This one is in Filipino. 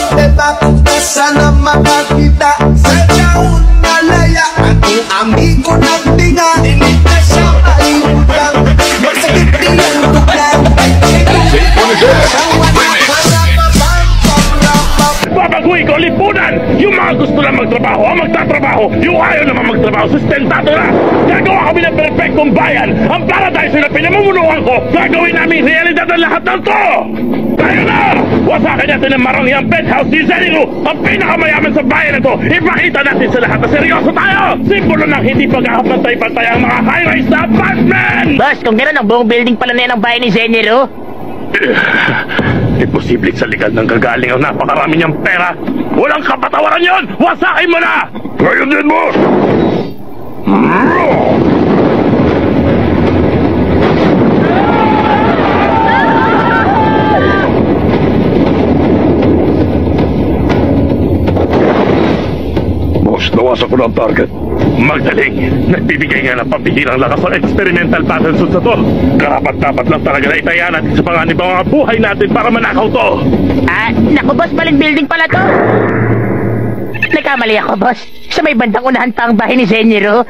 Bakit na sana makakita sa taon na laya? Ating amigo ng tinga, dinig na siya malimutan. Magsakit nilang tuklan, babaguhin ko lipunan! Yung mga gusto lang magtrabaho ang magtatrabaho, yung ayaw naman magtrabaho sustentado na! Gagawa kami ng perfectong bayan! Ang paradise na pinamumunuan ko, gagawin namin realidad ang lahat ng to! Tayo na! Wasakan natin ang marangyang penthouse ni Zenilu, ang pinakamayaman sa bayan na to! Ipakita natin sa lahat na seryoso tayo! Simbolo ng hindi pagkakapantay-pantay ang mga high-rise na apartment! Boss, kung gano'n ang buong building pala na yan ang bayan ni Zenilu? Imposible sa likod ng gagaling ang napakarami niyang pera. Walang kapatawaran yon! Wasakin mo na! Ngayon din mo! Boss, nawasak ko na ang target. Magdaling, nagbibigay nga ng pambihirang lakas ng experimental battle suit sa to. Karapat-dapat lang talaga na itaya natin sa panganib ang mga buhay natin para manakaw to. Naku boss, maling building pala to. Nagkamali ako boss. Sa may bandang unahan pa ang bahay ni Zenilu.